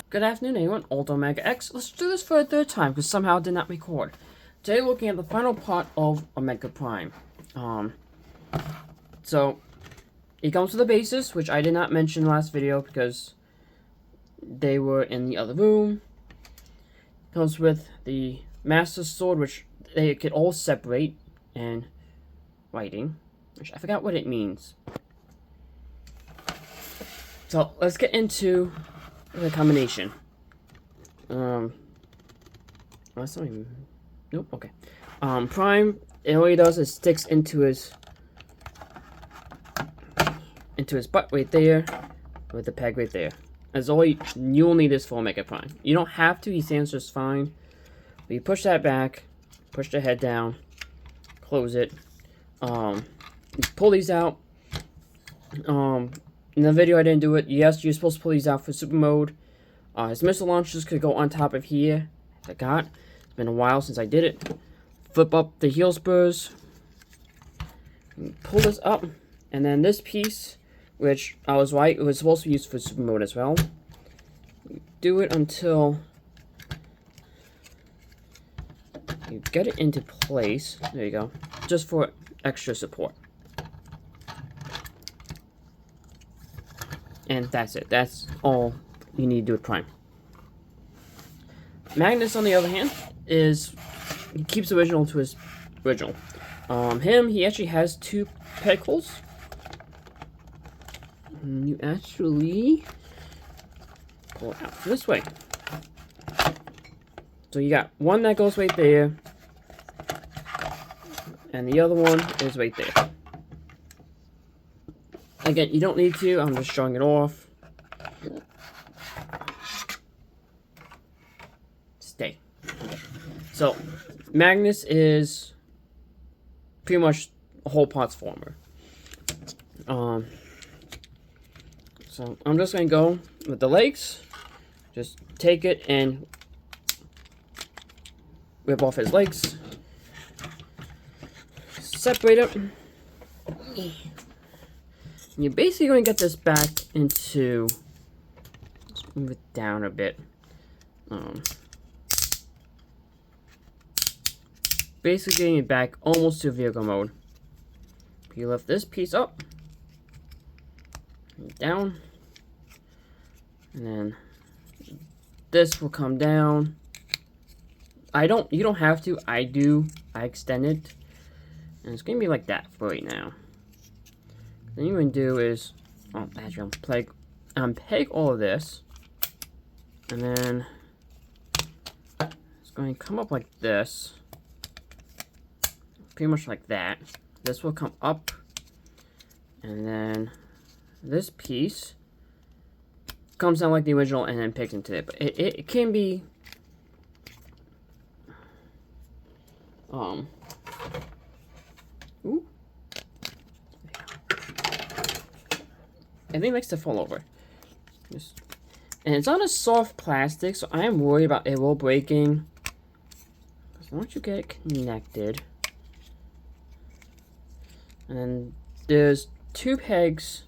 Good afternoon, everyone. Alt Omega X. Let's do this for a third time because somehow it did not record. Today, we're looking at the final part of Omega Prime. So it comes with the bases, which I did not mention in the last video because they were in the other room. It comes with the Master Sword, which they could all separate, and writing, which I forgot what it means. So let's get into the combination. That's not even. Nope. Okay. Prime. All he does is sticks into his butt right there, with the peg right there. That's all you'll need this for Omega Prime. You don't have to. He stands just fine. But you push that back, push the head down, close it. Pull these out. In the video I didn't do it. Yes, you're supposed to pull these out for super mode. His missile launchers could go on top of here. I forgot. It's been a while since I did it. Flip up the heel spurs. Pull this up. And then this piece, which I was right, it was supposed to be used for super mode as well. Do it until you get it into place. There you go. Just for extra support. And that's it. That's all you need to do with Prime. Magnus, on the other hand, he keeps the original to his original. He actually has two peg holes. And you actually pull it out this way. So you got one that goes right there, and the other one is right there. Again, you don't need to. I'm just showing it off. Stay. Okay. So, Magnus is pretty much a whole parts former. So I'm just gonna go with the legs. Just take it and rip off his legs. Separate it. You're basically going to get this back into, let's move it down a bit. Basically getting it back almost to vehicle mode. You lift this piece up, and down, and then this will come down. You don't have to, I do. I extend it, and it's going to be like that for right now. What you're going to do is, actually, peg all of this, and then it's going to come up like this, pretty much like that. This will come up, and then this piece comes down like the original, and then pegs into it. But it can be, ooh. Everything likes to fall over. And it's on a soft plastic, so I am worried about it will breaking. So once you get it connected, and then there's two pegs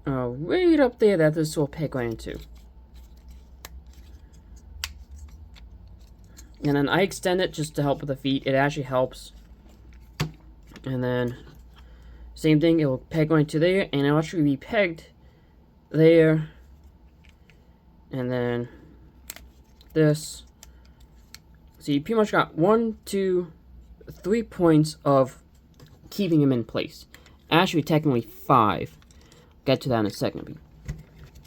right up there that this will peg right into. And then I extend it just to help with the feet. It actually helps. And then same thing, it will peg going to there, and it'll actually be pegged there, and then this. So you pretty much got 1, 2, 3 points of keeping him in place. Actually, technically 5. Get to that in a second.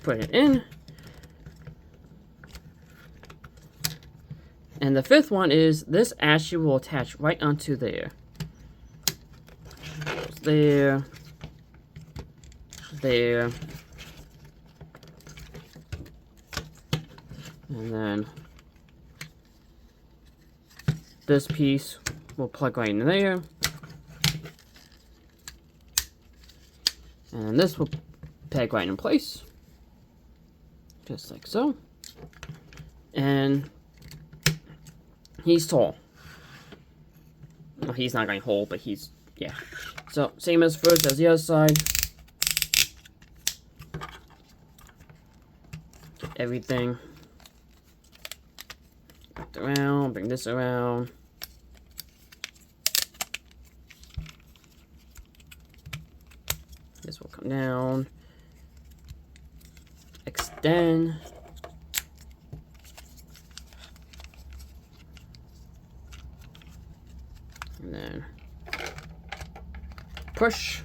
Put it in. And the 5th one is this actually will attach right onto there. There, and then this piece will plug right in there, and this will peg right in place, just like so. And he's tall. Well, he's not going whole, but he's, yeah. So, same as first as the other side. everything around, bring this around. This will come down, extend, and then push.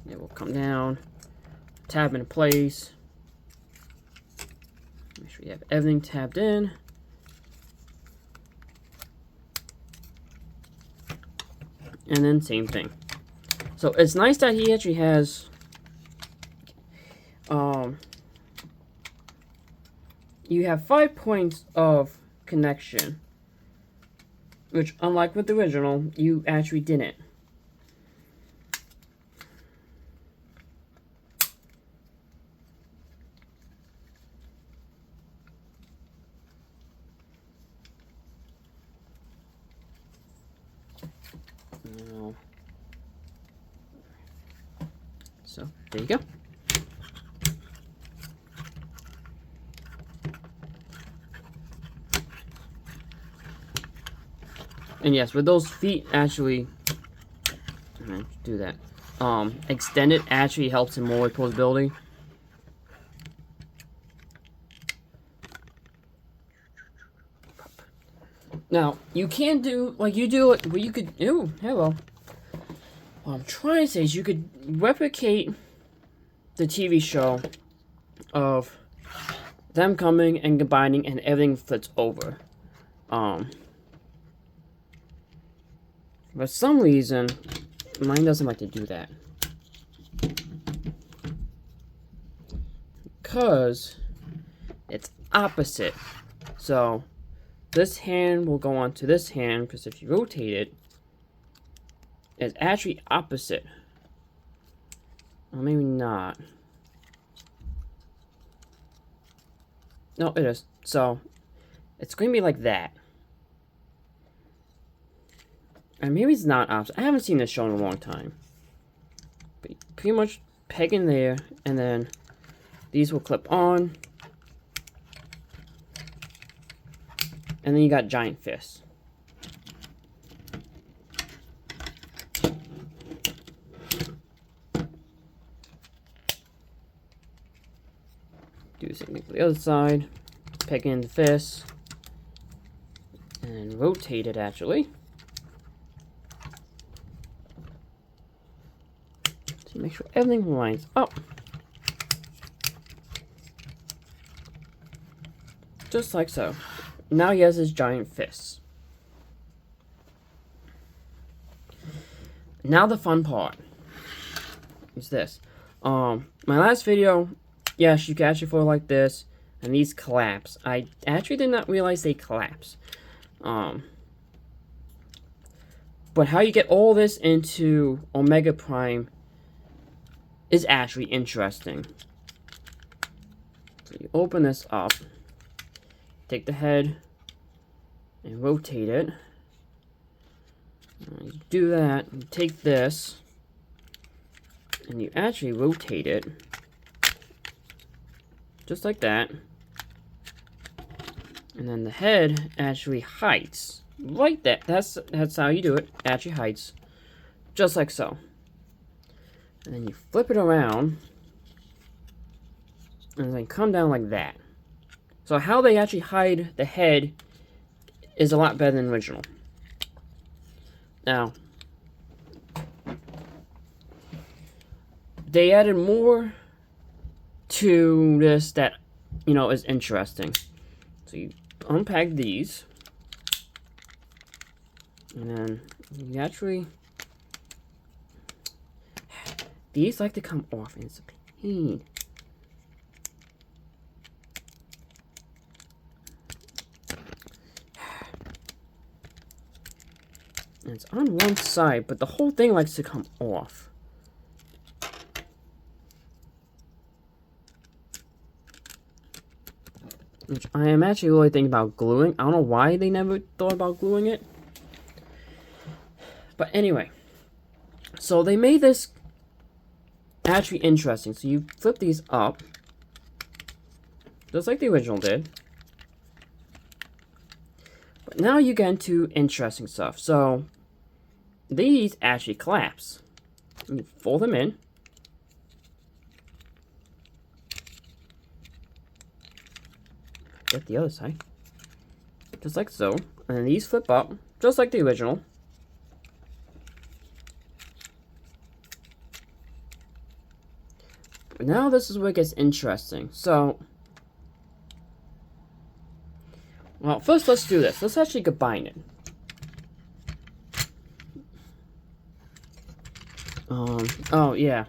It will come down, tab in place. Make sure you have everything tabbed in. And then same thing. So it's nice that he actually has you have 5 points of connection, which unlike with the original, you actually didn't. So there you go. And yes, with those feet actually do that. Extend it actually helps in more with posability. Now, you can do, like you do it, where you could, ooh, hello. What I'm trying to say is you could replicate the TV show of them coming and combining and everything flips over. For some reason, mine doesn't like to do that. Because it's opposite. So this hand will go onto this hand, because if you rotate it, it's actually opposite. Or maybe not. No, it is. So it's going to be like that. And maybe it's not opposite. I haven't seen this show in a long time. But you pretty much peg in there, and then these will clip on. And then you got giant fists. Do the same thing for the other side. Peg in the fist. And rotate it actually. So make sure everything lines up. Just like so. Now he has his giant fists. Now the fun part is this. My last video, yes, you can actually fold like this, and these collapse. I actually did not realize they collapse. But how you get all this into Omega Prime is actually interesting. So you open this up, take the head, and rotate it. You do that, you take this, and you actually rotate it, just like that. And then the head actually hides, like that. That's how you do it, actually hides, just like so. And then you flip it around, and then come down like that. So how they actually hide the head is a lot better than original. Now, they added more to this that, you know, is interesting. So you unpack these, and then you actually, these like to come off, and it's a pain. And it's on one side, but the whole thing likes to come off. Which I am actually really thinking about gluing. I don't know why they never thought about gluing it. But anyway. So they made this actually interesting. So you flip these up, just like the original did. But now you get into interesting stuff. So these actually collapse. You fold them in. Get the other side. Just like so. And then these flip up, just like the original. But now this is where it gets interesting. So, well, first let's do this. Let's actually combine it. Oh yeah.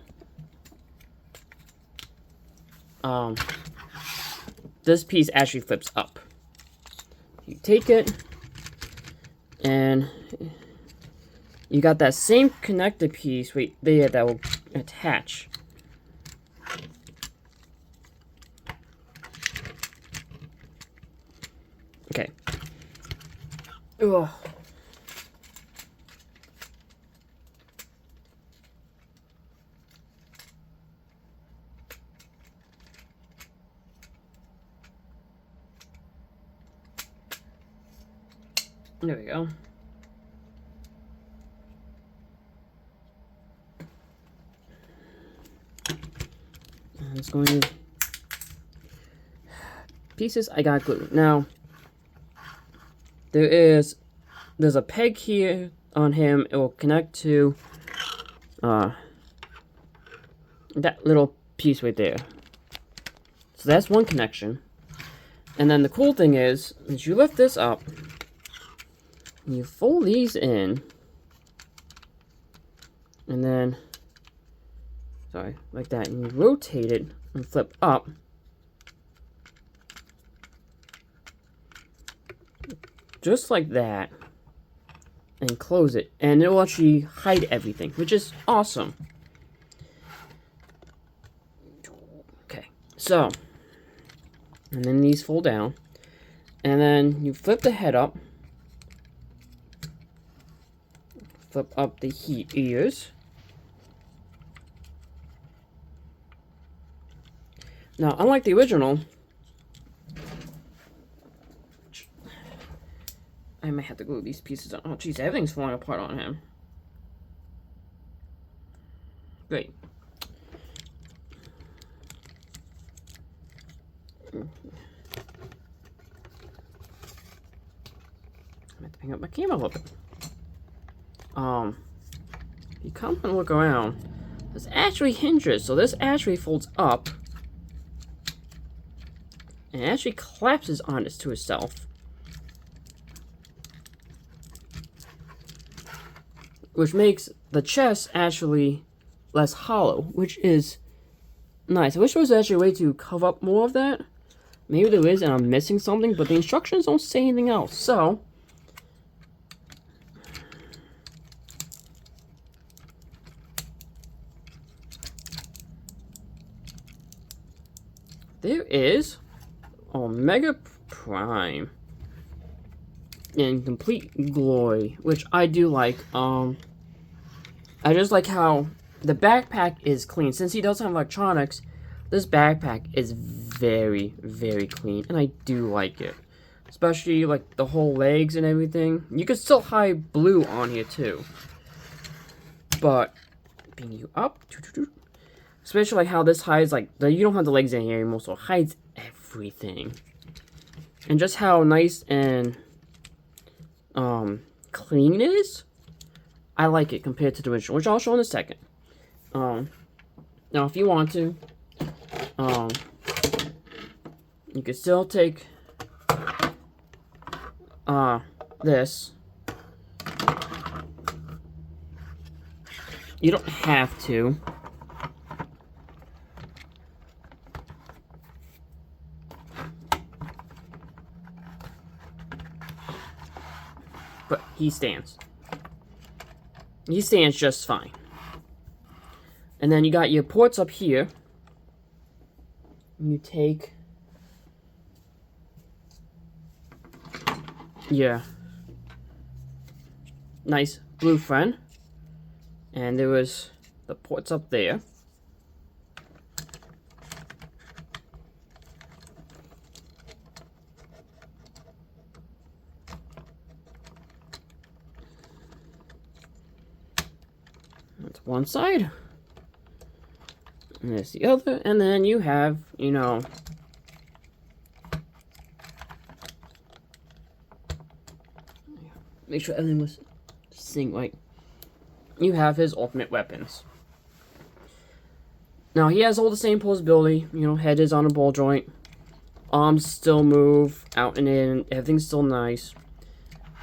This piece actually flips up. You take it, and you got that same connected piece right there that will attach. Okay. Ugh. There we go. And it's going to pieces I got glued. Now there's a peg here on him. It will connect to that little piece right there. So that's one connection. And then the cool thing is you lift this up, you fold these in, and then, sorry, like that, and you rotate it and flip up. Just like that, and close it, and it will actually hide everything, which is awesome. Okay, so, and then these fold down, and then you flip the head up, flip up the ears. Now, unlike the original, I might have to glue these pieces on. Oh, jeez, everything's falling apart on him. Great. I have to pick up my camera a little bit. You come and look around. This actually hinges, so this actually folds up and it actually collapses on to itself, which makes the chest actually less hollow, which is nice. I wish there was actually a way to cover up more of that. Maybe there is and I'm missing something, but the instructions don't say anything else. So there is Omega Prime in complete glory, which I do like. I just like how the backpack is clean. Since he doesn't have electronics, this backpack is very, very clean, and I do like it. Especially like the whole legs and everything. You could still hide blue on here too, but being you up, especially like how this hides, like you don't have the legs in here anymore, so it hides everything. And just how nice and clean it is, I like it compared to the original, which I'll show in a second. Now if you want to, you could still take this. You don't have to. But he stands. He stands just fine. And then you got your ports up here. You take your nice blue friend. And there was the ports up there. That's one side. And there's the other. And then you have, you know, make sure everything was synced right. You have his ultimate weapons. Now, he has all the same posability. You know, head is on a ball joint. Arms still move out and in. Everything's still nice.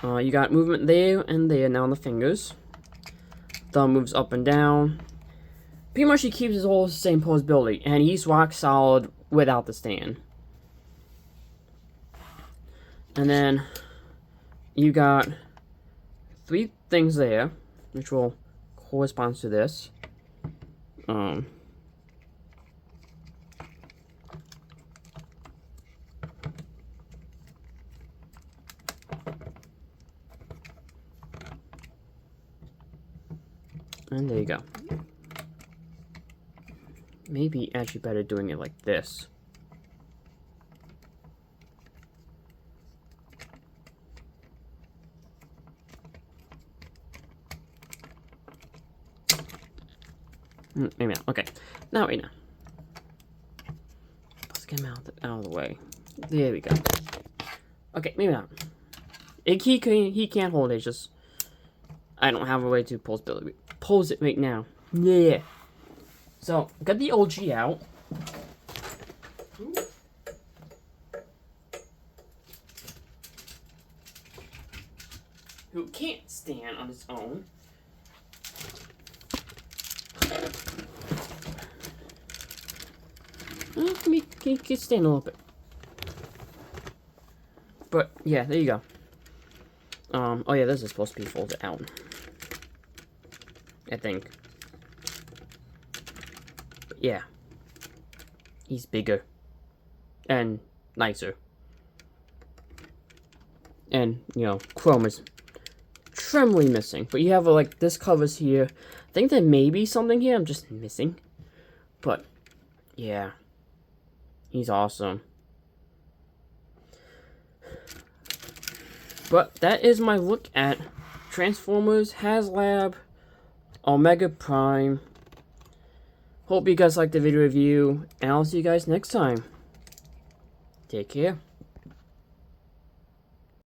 You got movement there and there now on the fingers. Thumb moves up and down. Pretty much he keeps his whole same posability. And he's rock solid without the stand. And then you got 3 things there, which will correspond to this. And there you go. Maybe actually better doing it like this. Maybe not. Okay. Now, wait now. Let's get him out of the way. There we go. Okay, maybe not. He can't hold it. It's just I don't have a way to pose it right now. Yeah. So got the OG out. Who can't stand on his own. He can stand a little bit. But yeah, there you go. Oh yeah, this is supposed to be folded out. I think. But yeah. He's bigger. And nicer. And, you know, chrome is trembly missing. But you have, like, this covers here. I think there may be something here I'm just missing. But, yeah. He's awesome. But that is my look at Transformers, HasLab, Omega Prime. Hope you guys liked the video review, and I'll see you guys next time. Take care.